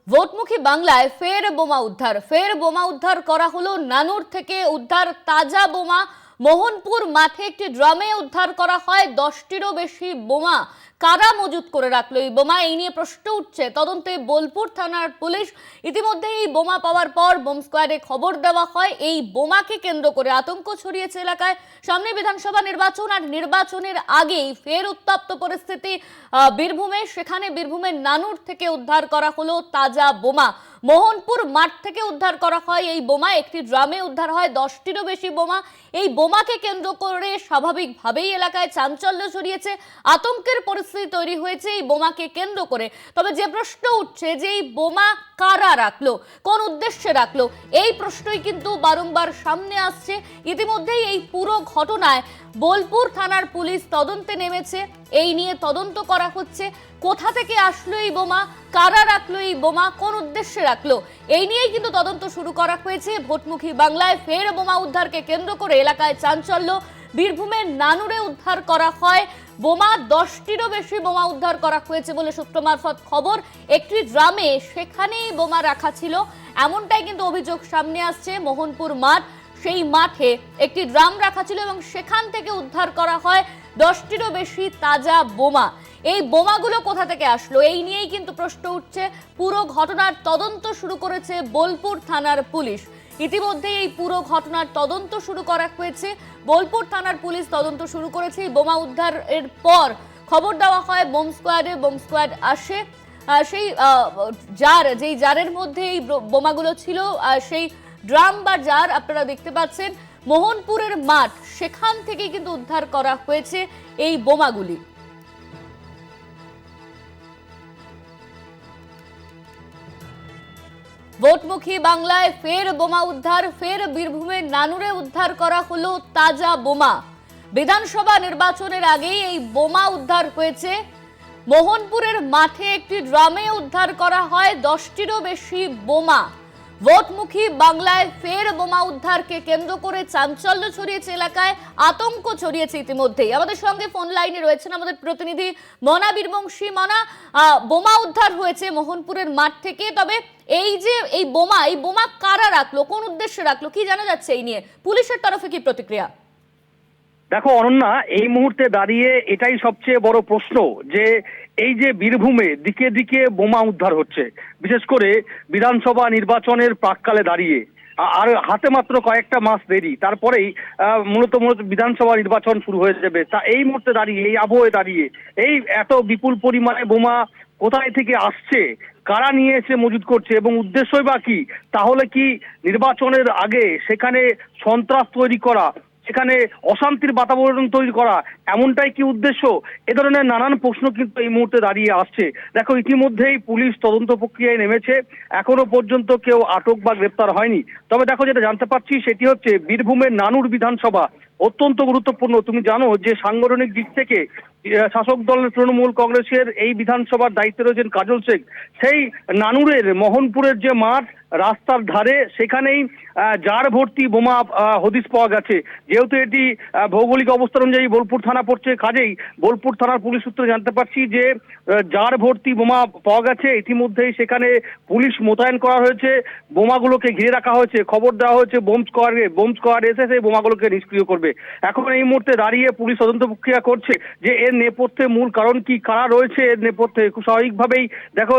ভোটমুখী বাংলায় ফের বোমা উদ্ধার করা হলো। নানুর থেকে উদ্ধার তাজা বোমা। মোহনপুর মাঠে একটি ড্রামে উদ্ধার করা হয় 10টিরও বেশি বোমা। কারা মজুত করে রাখলো এই বোমা, এই নিয়ে প্রশ্ন উঠছে। তদন্তে বোলপুর থানার পুলিশ। ইতিমধ্যে এই বোমা পাওয়ার পর বোম স্কোয়াডে খবর দেওয়া হয়। এই বোমাকে কেন্দ্র করে আতঙ্ক ছড়িয়েছে এলাকায়। সামনে বিধানসভা নির্বাচন, আর নির্বাচনের আগেই ফের উত্তপ্ত পরিস্থিতি বীরভূমে। সেখানে বীরভূমের নানুর থেকে উদ্ধার করা হলো তাজা বোমা। মোহনপুর মাঠ থেকে উদ্ধার করা হয় এই বোমা। একটি ড্রামে উদ্ধার হয় 10টিরও বেশি বোমা। এই বোমাকে কেন্দ্র করে স্বাভাবিকভাবেই এলাকায় চাঞ্চল্য ছড়িয়েছে, আতঙ্কের পরিস্থিতি তৈরি হয়েছে এই বোমাকে কেন্দ্র করে। তবে যে প্রশ্ন উঠছে যে এই বোমা কারা রাখলো, কোন উদ্দেশ্যে রাখলো, এই প্রশ্নই কিন্তু বারংবার সামনে আসছে। ইতিমধ্যেই এই পুরো ঘটনায় বোলপুর থানার পুলিশ তদন্তে নেমেছে। এই নিয়ে তদন্ত করা হচ্ছে, কোথা থেকে আসলো এই বোমা, কারা রাখলো এই বোমা, কোন উদ্দেশ্যে রাখলো, এই নিয়েই কিন্তু তদন্ত শুরু করা হয়েছে। ভোটমুখী বাংলায় ফের বোমা উদ্ধারকে কেন্দ্র করে এলাকায় চাঞ্চল্য। বীরভূমের নানুরে উদ্ধার করা হয় বোমা, 10টিরও বেশি বোমা উদ্ধার করা হয়েছে বলে সূত্র মারফত খবর। একটি ড্রামে সেখানেই বোমা রাখা ছিল, এমনটাই কিন্তু অভিযোগ সামনে আসছে। মোহনপুর মাঠ, সেই মাঠে একটি ড্রাম রাখা ছিল এবং সেখান থেকে উদ্ধার করা হয় 10টিরও বেশি তাজা বোমা। এই বোমাগুলো কোথা থেকে আসলো, এই নিয়েই কিন্তু প্রশ্ন উঠছে। পুরো ঘটনার তদন্ত শুরু করেছে বোলপুর থানার পুলিশ। ইতিমধ্যে এই পুরো ঘটনার তদন্ত শুরু করা হয়েছে। বোলপুর থানার পুলিশ তদন্ত শুরু করেছে। এই বোমা উদ্ধারের পর খবর দেওয়া হয় বোম স্কোয়াডে। বোম স্কোয়াড আসে। সেই যেই জারের মধ্যে এই বোমাগুলো ছিল, সেই ড্রাম বা জার আপনারা দেখতে পাচ্ছেন। মোহনপুরের মাঠ, সেখান থেকে কিন্তু উদ্ধার করা হয়েছে এই বোমাগুলি। ভোটমুখী বাংলায় ফের বোমা উদ্ধার, ফের বীরভূমের নানুরে উদ্ধার করা হলো তাজা বোমা। বিধানসভা নির্বাচনের আগেই এই বোমা উদ্ধার হয়েছে। মোহনপুরের মাঠে একটি ড্রামে উদ্ধার করা হয় 10টিরও বেশি বোমা। ভোটমুখী বাংলায় ফের বোমা উদ্ধারকে কেন্দ্র করে চাঞ্চল্য ছড়িয়েছে এলাকায়, আতঙ্ক ছড়িয়েছে ইতিমধ্যেই। আমাদের সঙ্গে ফোন লাইনে রয়েছেন আমাদের প্রতিনিধি মনা বীরবংশী। মনা, বোমা উদ্ধার হয়েছে মোহনপুরের মাঠ থেকে, তবে এই যে এই বোমা কারা রাখলো, কোন উদ্দেশ্যে রাখলো, কি জানা যাচ্ছে এই নিয়ে? পুলিশের তরফে কি প্রতিক্রিয়া? দেখো অনন্যা, এই মুহূর্তে দাঁড়িয়ে এটাই সবচেয়ে বড় প্রশ্ন যে এই যে বীরভূমে দিকে দিকে বোমা উদ্ধার হচ্ছে, বিশেষ করে বিধানসভা নির্বাচনের প্রাককালে দাঁড়িয়ে। আর হাতে মাত্র কয়েকটা মাস দেরি, তারপরেই মূলত বিধানসভা নির্বাচন শুরু হয়ে যাবে। তা এই মুহূর্তে দাঁড়িয়ে, এই আবহে দাঁড়িয়ে এই এত বিপুল পরিমাণে বোমা কোথায় থেকে আসছে, কারা নিয়ে এসে মজুত করছে এবং উদ্দেশ্যই বা কি? তাহলে কি নির্বাচনের আগে সেখানে সন্ত্রাস তৈরি করা, সেখানে অশান্তির বাতাবরণ তৈরি করা, এমনটাই কি উদ্দেশ্য? এ ধরনের নানান প্রশ্ন কিন্তু এই মুহূর্তে দাঁড়িয়ে আসছে। দেখো, ইতিমধ্যেই পুলিশ তদন্ত প্রক্রিয়ায় নেমেছে। এখনো পর্যন্ত কেউ আটক বা গ্রেপ্তার হয়নি। তবে দেখো, যেটা জানতে পারছি সেটি হচ্ছে বীরভূমের নানুর বিধানসভা অত্যন্ত গুরুত্বপূর্ণ। তুমি জানো যে সাংগঠনিক দিক থেকে শাসক দল তৃণমূল কংগ্রেসের এই বিধানসভার দায়িত্বে রয়েছেন কাজল শেখ। সেই নানুরের মোহনপুরের যে মাঠ, রাস্তার ধারে, সেখানেই জার ভর্তি বোমা হদিশ পাওয়া গেছে। যেহেতু এটি ভৌগোলিক অবস্থান অনুযায়ী বোলপুর থানা পড়ছে, কাজেই বোলপুর থানার পুলিশ সূত্রে জানতে পারছি যে জার ভর্তি বোমা পাওয়া গেছে। ইতিমধ্যেই সেখানে পুলিশ মোতায়েন করা হয়েছে, বোমাগুলোকে ঘিরে রাখা হয়েছে। খবর দেওয়া হয়েছে বোম স্কোয়াড এসে সেই বোমাগুলোকে নিষ্ক্রিয় করবে। এখন এই মুহূর্তে দাঁড়িয়ে পুলিশ তদন্ত প্রক্রিয়া করছে যে এর নেপথ্যে মূল কারণ কি, কারা রয়েছে এর নেপথ্যে। খুব স্বাভাবিকভাবেই দেখো,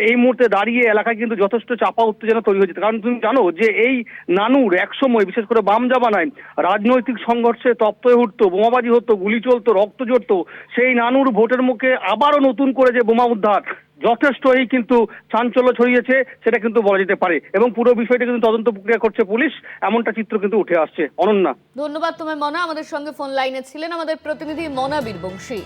এই মুহূর্তে দাঁড়িয়ে এলাকায় কিন্তু যথেষ্ট চাপা উত্তেজনা তৈরি হয়েছে। কারণ তুমি জানো যে এই নানুর একসময়, বিশেষ করে বাম জামানায়, রাজনৈতিক সংঘর্ষে তপ্ত হয়ে উঠতো, বোমাবাজি হতো, গুলি চলতো, রক্ত ঝরতো। সেই নানুর ভোটের মুখে আবারও নতুন করে যে বোমা উদ্ধার, যথেষ্টই কিন্তু চাঞ্চল্য ছড়িয়েছে, সেটা কিন্তু বলা যেতে পারে। এবং পুরো বিষয়টা কিন্তু তদন্ত প্রক্রিয়া করছে পুলিশ, এমনটা চিত্র কিন্তু উঠে আসছে। অনন্যা, ধন্যবাদ তোমায় মনা। আমাদের সঙ্গে ফোন লাইনে ছিলেন আমাদের প্রতিনিধি মনা বীরবংশী।